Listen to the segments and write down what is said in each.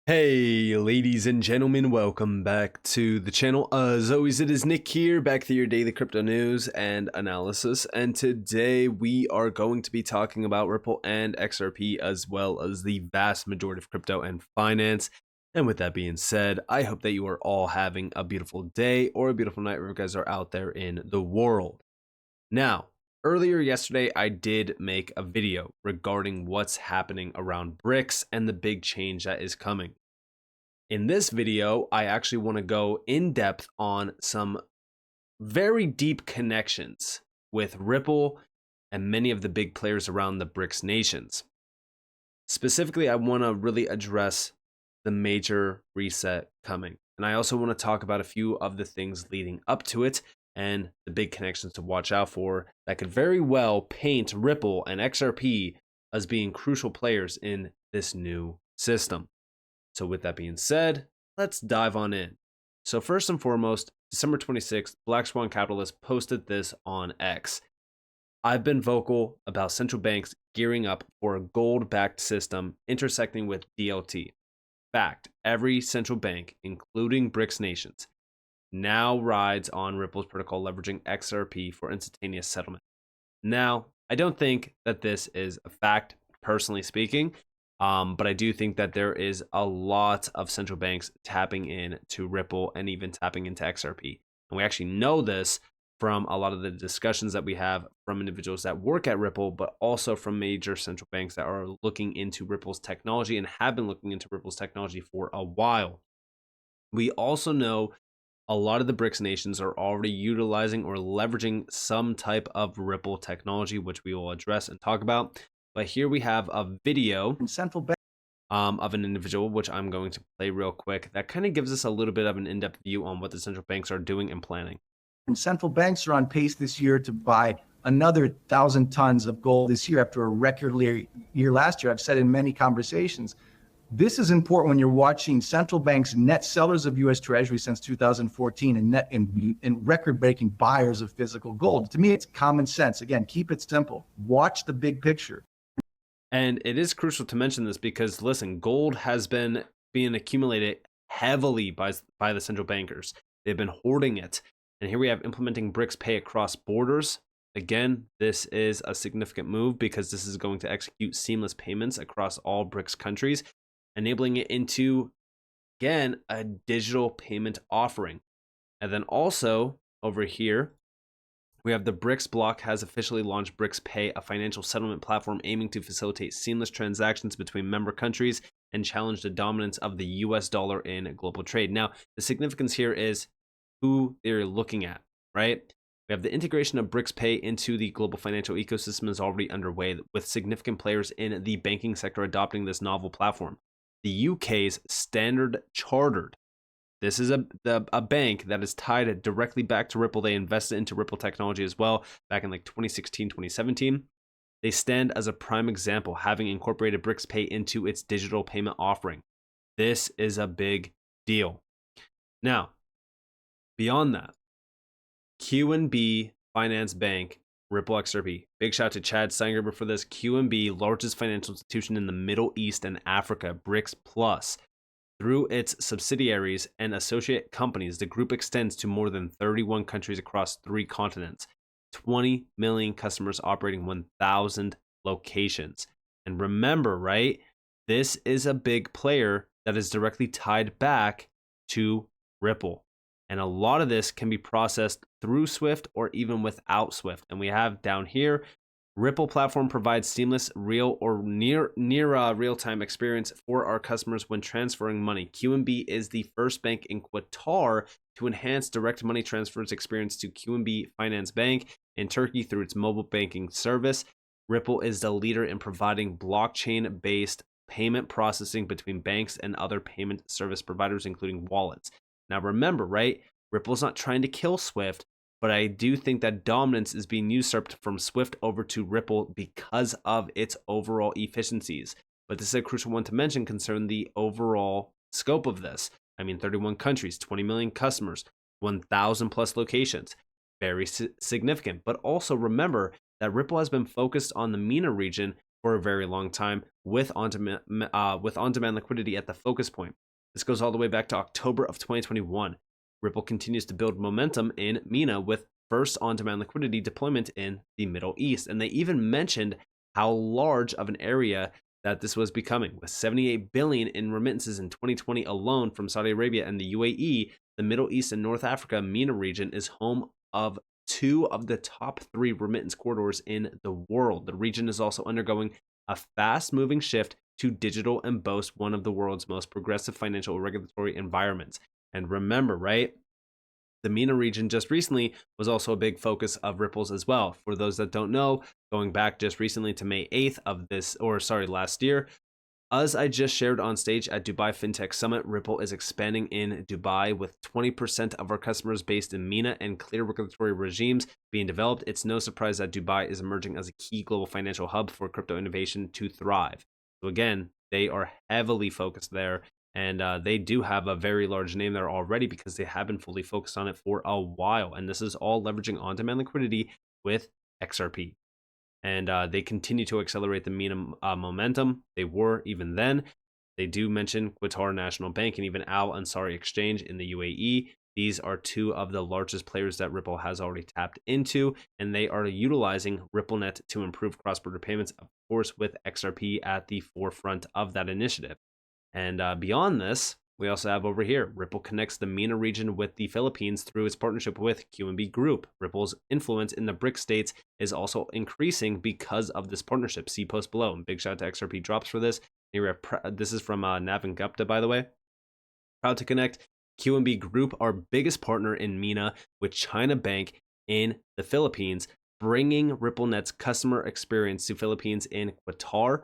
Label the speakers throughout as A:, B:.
A: Hey, ladies and gentlemen, welcome back to the channel. As always, it is Nick here, back to your daily crypto news and analysis. And today we are going to be talking about Ripple and XRP, as well as the vast majority of crypto and finance. And with that being said, I hope that you are all having a beautiful day or a beautiful night wherever you guys are out there in the world. Now, earlier yesterday, I did make a video regarding what's happening around Brics and the big change that is coming. In this video, I actually want to go in depth on some very deep connections with Ripple and many of the big players around the Brics nations. Specifically, I want to really address the major reset coming. And I also want to talk about a few of the things leading up to it and the big connections to watch out for that could very well paint Ripple and XRP as being crucial players in this new system. So with that being said, let's dive on in. So first and foremost, December 26th, Black Swan Capitalist posted this on X. I've been vocal about central banks gearing up for a gold-backed system intersecting with DLT. Fact, every central bank, including Brics nations, now rides on Ripple's protocol leveraging XRP for instantaneous settlement. Now, I don't think that this is a fact, personally speaking, but I do think that there is a lot of central banks tapping into Ripple and even tapping into XRP. And we actually know this from a lot of the discussions that we have from individuals that work at Ripple, but also from major central banks that are looking into Ripple's technology and have been looking into Ripple's technology for a while. We also know a lot of the Brics nations are already utilizing or leveraging some type of Ripple technology, which we will address and talk about. But here we have a video of an individual, which I'm going to play real quick, that kind of gives us a little bit of an in-depth view on what the central banks are doing and planning.
B: And central banks are on pace this year to buy another 1,000 tons of gold this year after a record year last year. I've said in many conversations, this is important when you're watching central banks net sellers of U.S. Treasury since 2014 and record-breaking buyers of physical gold. To me, it's common sense. Again, keep it simple. Watch the big picture.
A: And it is crucial to mention this because, listen, gold has been being accumulated heavily by the central bankers. They've been hoarding it. And here we have implementing Brics Pay across borders. Again, this is a significant move because this is going to execute seamless payments across all Brics countries, enabling it into, again, a digital payment offering. And then also over here, we have the Brics block has officially launched Brics Pay, a financial settlement platform aiming to facilitate seamless transactions between member countries and challenge the dominance of the US dollar in global trade. Now, the significance here is who they're looking at, right? We have the integration of Brics Pay into the global financial ecosystem is already underway, with significant players in the banking sector adopting this novel platform. The UK's Standard Chartered. This is a bank that is tied directly back to Ripple. They invested into Ripple technology as well back in like 2016, 2017. They stand as a prime example, having incorporated Brics Pay into its digital payment offering. This is a big deal. Now, beyond that, QNB Finance Bank, Ripple XRP. Big shout out to Chad Steingerber for this. QNB, largest financial institution in the Middle East and Africa, Brics Plus. Through its subsidiaries and associate companies, the group extends to more than 31 countries across 3 continents, 20 million customers operating 1,000 locations. And remember, right, this is a big player that is directly tied back to Ripple. And a lot of this can be processed through Swift or even without Swift. And we have down here, Ripple platform provides seamless, real or near real-time experience for our customers when transferring money. QNB is the first bank in Qatar to enhance direct money transfers experience to QNB Finance Bank in Turkey through its mobile banking service. Ripple is the leader in providing blockchain-based payment processing between banks and other payment service providers, including wallets. Now remember, right? Ripple's not trying to kill Swift, but I do think that dominance is being usurped from Swift over to Ripple because of its overall efficiencies. But this is a crucial one to mention concerning the overall scope of this. I mean, 31 countries, 20 million customers, 1,000 plus locations. Very significant. But also remember that Ripple has been focused on the MENA region for a very long time with on-demand liquidity at the focus point. This goes all the way back to October of 2021. Ripple continues to build momentum in MENA with first on-demand liquidity deployment in the Middle East. And they even mentioned how large of an area that this was becoming. With 78 billion in remittances in 2020 alone from Saudi Arabia and the UAE, the Middle East and North Africa MENA region is home of 2 of the top 3 remittance corridors in the world. The region is also undergoing a fast-moving shift to digital and boasts one of the world's most progressive financial regulatory environments. And remember, right? The MENA region just recently was also a big focus of Ripple's as well. For those that don't know, going back just recently to May 8th of last year, as I just shared on stage at Dubai FinTech Summit, Ripple is expanding in Dubai with 20% of our customers based in MENA and clear regulatory regimes being developed. It's no surprise that Dubai is emerging as a key global financial hub for crypto innovation to thrive. So again, they are heavily focused there, and they do have a very large name there already because they have been fully focused on it for a while. And this is all leveraging on-demand liquidity with XRP. And they continue to accelerate the MENA momentum. They were even then. They do mention Qatar National Bank and even Al Ansari Exchange in the UAE. These are 2 of the largest players that Ripple has already tapped into, and they are utilizing RippleNet to improve cross-border payments, of course, with XRP at the forefront of that initiative. And beyond this, we also have over here, Ripple connects the MENA region with the Philippines through its partnership with QNB Group. Ripple's influence in the Brics states is also increasing because of this partnership. See post below. And big shout out to XRP Drops for this. This is from Navin Gupta, by the way. Proud to connect QNB Group, our biggest partner in MENA, with China Bank in the Philippines, bringing RippleNet's customer experience to Filipinos in Qatar,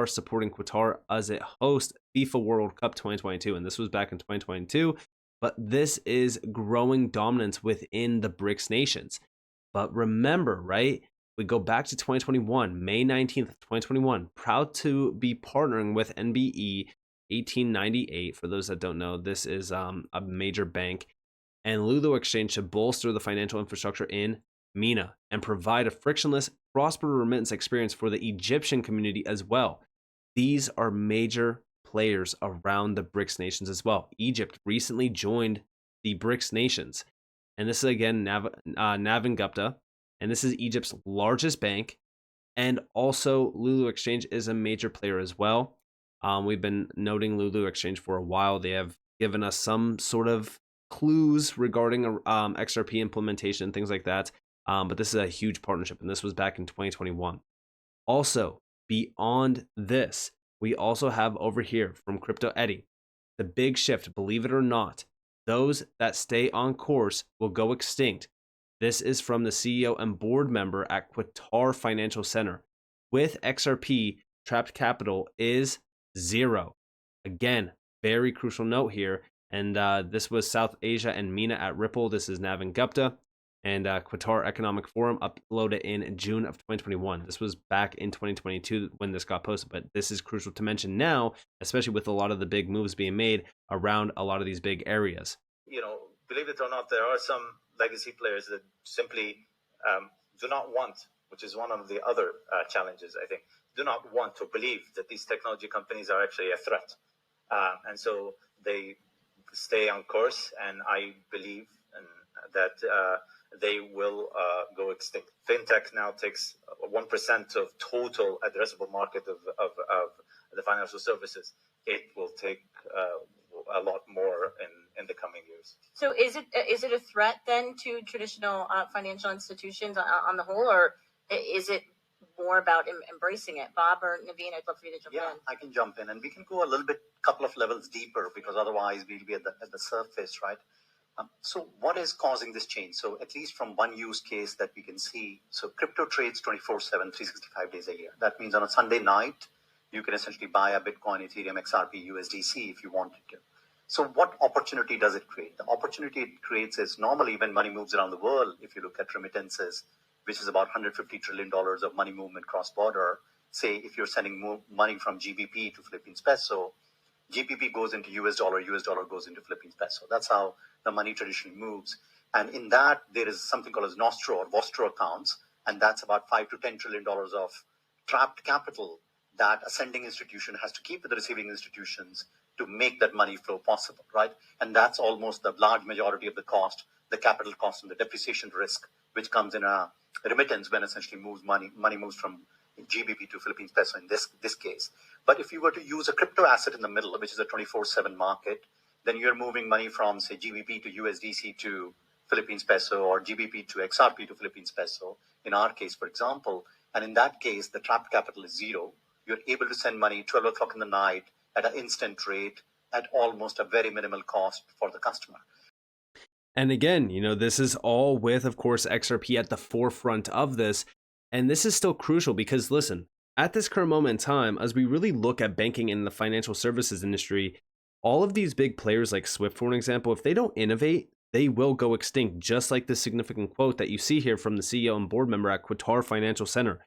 A: supporting Qatar as it hosts FIFA World Cup 2022. And this was back in 2022. But this is growing dominance within the Brics nations. But remember, right? We go back to 2021, May 19th, 2021. Proud to be partnering with NBE 1898. For those that don't know, this is a major bank. And Lulu Exchange to bolster the financial infrastructure in MENA and provide a frictionless cross-border remittance experience for the Egyptian community as well. These are major players around the Brics nations as well. Egypt recently joined the Brics nations. And this is again Navin Gupta. And this is Egypt's largest bank. And also Lulu Exchange is a major player as well. We've been noting Lulu Exchange for a while. They have given us some sort of clues regarding XRP implementation, things like that. But this is a huge partnership, and this was back in 2021. Also, beyond this, we also have over here from Crypto Eddie, the big shift, believe it or not, those that stay on course will go extinct. This is from the CEO and board member at Qatar Financial Center. With XRP, trapped capital is 0. Again, very crucial note here. And this was South Asia and MENA at Ripple. This is Navin Gupta. And Qatar Economic Forum uploaded in June of 2021. This was back in 2022 when this got posted, but this is crucial to mention now, especially with a lot of the big moves being made around a lot of these big areas.
C: Believe it or not, there are some legacy players that simply do not want, which is one of the other challenges, I think, do not want to believe that these technology companies are actually a threat. And so they stay on course, and I believe that they will go extinct. FinTech now takes 1% of total addressable market of the financial services. It will take a lot more in the coming years.
D: So is it a threat then to traditional financial institutions on the whole, or is it more about embracing it? Bob or Naveen, I'd love for you to jump in.
E: Yeah, I can jump in, and we can go a little bit, couple of levels deeper, because otherwise we'll be at the surface, right? So what is causing this change? So at least from one use case that we can see, so crypto trades 24/7, 365 days a year. That means on a Sunday night, you can essentially buy a Bitcoin, Ethereum, XRP, USDC if you wanted to. So what opportunity does it create? The opportunity it creates is normally when money moves around the world, if you look at remittances, which is about $150 trillion of money movement cross-border, say if you're sending more money from GBP to Philippines peso, GBP goes into US dollar goes into Philippines peso. That's how the money traditionally moves. And in that, there is something called as Nostro or Vostro accounts. And that's about $5 to $10 trillion of trapped capital that a sending institution has to keep with the receiving institutions to make that money flow possible, right? And that's almost the large majority of the cost, the capital cost and the depreciation risk, which comes in a remittance when essentially money moves from GBP to Philippines peso in this case. But if you were to use a crypto asset in the middle, which is a 24/7 market, then you're moving money from, say, GBP to USDC to Philippines peso, or GBP to XRP to Philippines peso, in our case, for example. And in that case, the trapped capital is zero. You're able to send money 12 o'clock in the night at an instant rate at almost a very minimal cost for the customer.
A: And again, this is all with, of course, XRP at the forefront of this. And this is still crucial because, listen, at this current moment in time, as we really look at banking in the financial services industry, all of these big players like Swift, for an example, if they don't innovate, they will go extinct, just like this significant quote that you see here from the CEO and board member at Qatar Financial Center.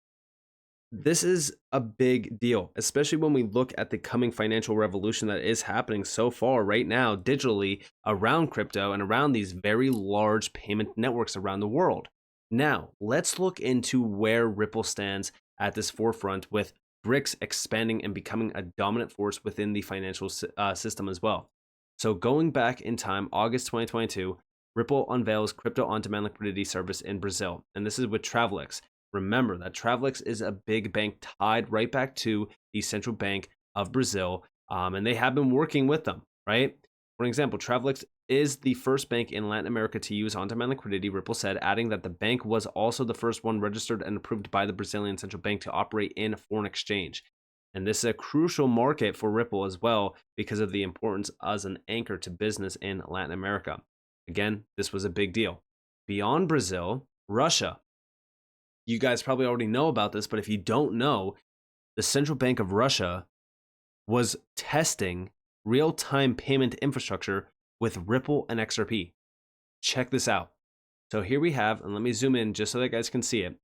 A: This is a big deal, especially when we look at the coming financial revolution that is happening so far right now digitally around crypto and around these very large payment networks around the world. Now, let's look into where Ripple stands at this forefront, with Brics expanding and becoming a dominant force within the financial system as well. So going back in time, August 2022, Ripple unveils crypto on-demand liquidity service in Brazil, and this is with Travelex. Remember that Travelex is a big bank tied right back to the Central Bank of Brazil, and they have been working with them, right? For example, Travelex is the first bank in Latin America to use on-demand liquidity, Ripple said, adding that the bank was also the first one registered and approved by the Brazilian Central Bank to operate in foreign exchange. And this is a crucial market for Ripple as well because of the importance as an anchor to business in Latin America. Again, this was a big deal. Beyond Brazil, Russia. You guys probably already know about this, but if you don't know, the Central Bank of Russia was testing real-time payment infrastructure with Ripple and XRP. Check this out. So here we have, and let me zoom in just so that you guys can see it.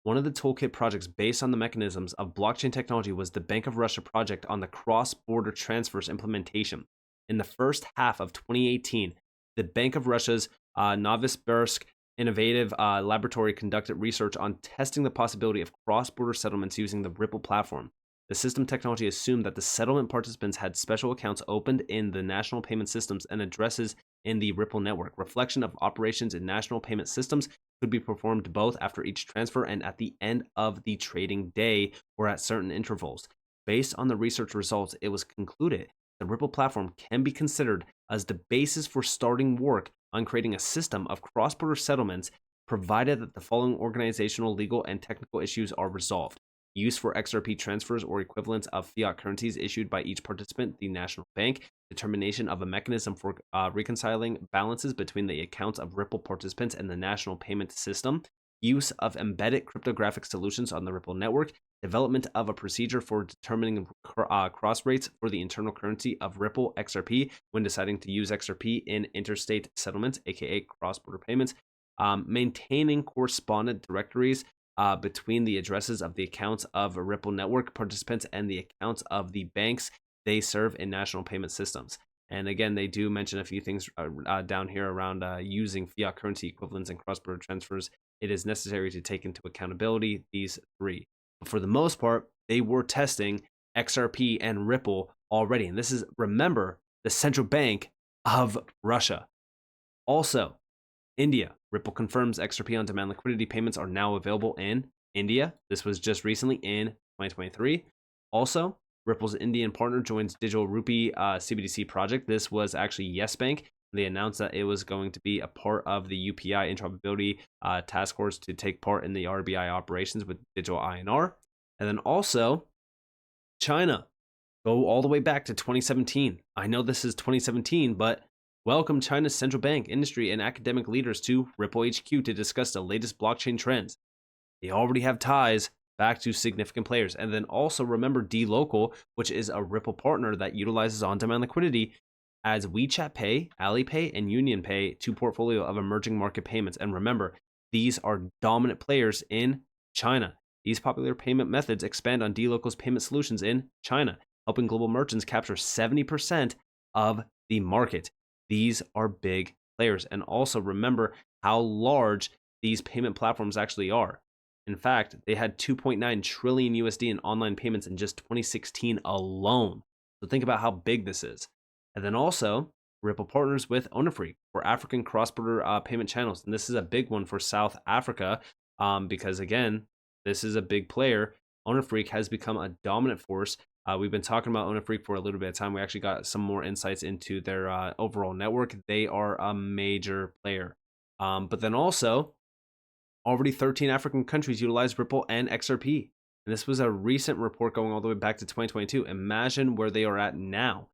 A: One of the toolkit projects based on the mechanisms of blockchain technology was the Bank of Russia project on the cross-border transfers implementation. In the first half of 2018, the Bank of Russia's Novosibirsk Innovative Laboratory conducted research on testing the possibility of cross-border settlements using the Ripple platform. The system technology assumed that the settlement participants had special accounts opened in the national payment systems and addresses in the Ripple network. Reflection of operations in national payment systems could be performed both after each transfer and at the end of the trading day or at certain intervals. Based on the research results, it was concluded the Ripple platform can be considered as the basis for starting work on creating a system of cross-border settlements, provided that the following organizational, legal, and technical issues are resolved. Use for XRP transfers or equivalents of fiat currencies issued by each participant, the national bank. Determination of a mechanism for reconciling balances between the accounts of Ripple participants and the national payment system. Use of embedded cryptographic solutions on the Ripple network. Development of a procedure for determining cross rates for the internal currency of Ripple XRP when deciding to use XRP in interstate settlements, aka cross-border payments. Maintaining correspondent directories between the addresses of the accounts of a Ripple network participants and the accounts of the banks they serve in national payment systems. And again, they do mention a few things down here around using fiat currency equivalents and cross-border transfers. It is necessary to take into accountability these three. But for the most part, they were testing XRP and Ripple already. And this is, remember, the Central Bank of Russia. Also, India. Ripple confirms XRP on-demand liquidity payments are now available in India. This was just recently in 2023. Also, Ripple's Indian partner joins Digital Rupee CBDC project. This was actually Yes Bank. They announced that it was going to be a part of the UPI interoperability task force to take part in the RBI operations with digital INR. And then also, China. Go all the way back to 2017. I know this is 2017, but welcome China's central bank, industry, and academic leaders to Ripple HQ to discuss the latest blockchain trends. They already have ties back to significant players. And then also remember dLocal, which is a Ripple partner that utilizes on-demand liquidity, adds WeChat Pay, Alipay, and Union Pay to portfolio of emerging market payments. And remember, these are dominant players in China. These popular payment methods expand on dLocal's payment solutions in China, helping global merchants capture 70% of the market. These are big players. And also remember how large these payment platforms actually are. In fact, they had 2.9 trillion USD in online payments in just 2016 alone. So think about how big this is. And then also, Ripple partners with Onafreak for African cross-border payment channels. And this is a big one for South Africa because, again, this is a big player. Onafreak has become a dominant force. We've been talking about Onafreak for a little bit of time. We actually got some more insights into their overall network. They are a major player. But then also, already 13 African countries utilize Ripple and XRP. And this was a recent report going all the way back to 2022. Imagine where they are at now.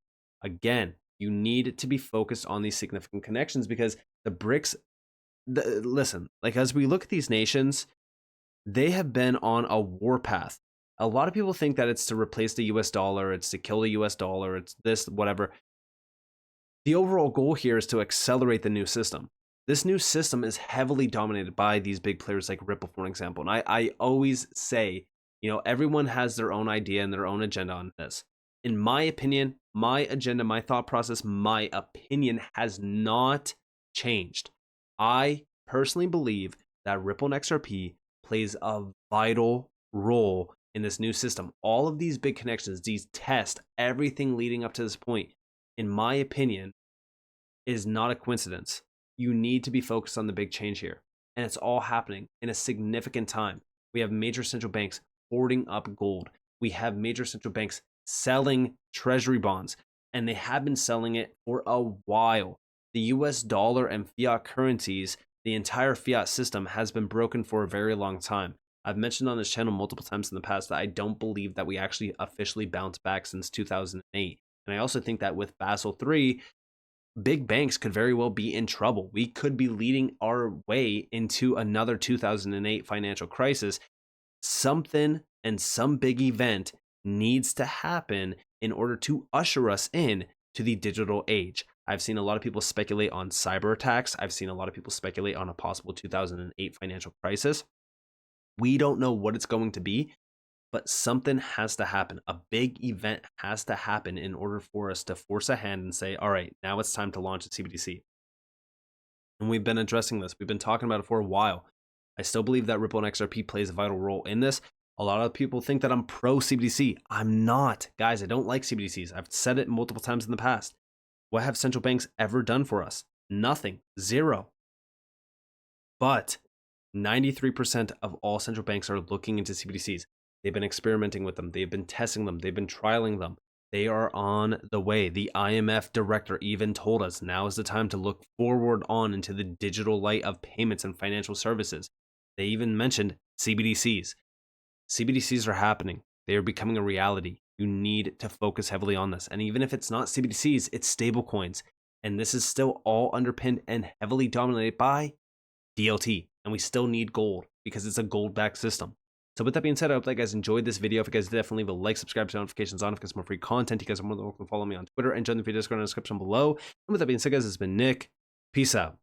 A: Again, you need to be focused on these significant connections because the Brics, listen, like as we look at these nations, they have been on a warpath. A lot of people think that it's to replace the US dollar, it's to kill the US dollar, it's this, whatever. The overall goal here is to accelerate the new system. This new system is heavily dominated by these big players like Ripple, for example. And I always say, you know, everyone has their own idea and their own agenda on this. In my opinion, my agenda, my thought process, my opinion has not changed. I personally believe that Ripple and XRP plays a vital role in this new system. All of these big connections, these tests, everything leading up to this point, in my opinion, is not a coincidence. You need to be focused on the big change here. And it's all happening in a significant time. We have major central banks hoarding up gold. We have major central banks selling treasury bonds, and they have been selling it for a while. The US dollar and fiat currencies, the entire fiat system has been broken for a very long time. I've mentioned on this channel multiple times in the past that I don't believe that we actually officially bounced back since 2008. And I also think that with Basel III, big banks could very well be in trouble. We could be leading our way into another 2008 financial crisis. Something and some big event needs to happen in order to usher us in to the digital age. I've seen a lot of people speculate on cyber attacks. I've seen a lot of people speculate on a possible 2008 financial crisis. We don't know what it's going to be, but something has to happen. A big event has to happen in order for us to force a hand and say, all right, now it's time to launch a CBDC. And we've been addressing this. We've been talking about it for a while. I still believe that Ripple and XRP plays a vital role in this. A lot of people think that I'm pro CBDC. I'm not. Guys, I don't like CBDCs. I've said it multiple times in the past. What have central banks ever done for us? Nothing. Zero. But 93% of all central banks are looking into CBDCs. They've been experimenting with them. They've been testing them. They've been trialing them. They are on the way. The IMF director even told us now is the time to look forward on into the digital light of payments and financial services. They even mentioned CBDCs. CBDCs are happening. They are becoming a reality. You need to focus heavily on this. And even if it's not CBDCs, it's stablecoins. And this is still all underpinned and heavily dominated by DLT. And we still need gold because it's a gold-backed system. So with that being said, I hope that you guys enjoyed this video. If you guys did, definitely leave a like, subscribe, turn notifications on if you guys more free content. You guys are more than welcome to follow me on Twitter and join the video Discord in the description below. And with that being said, guys, it's been Nick. Peace out.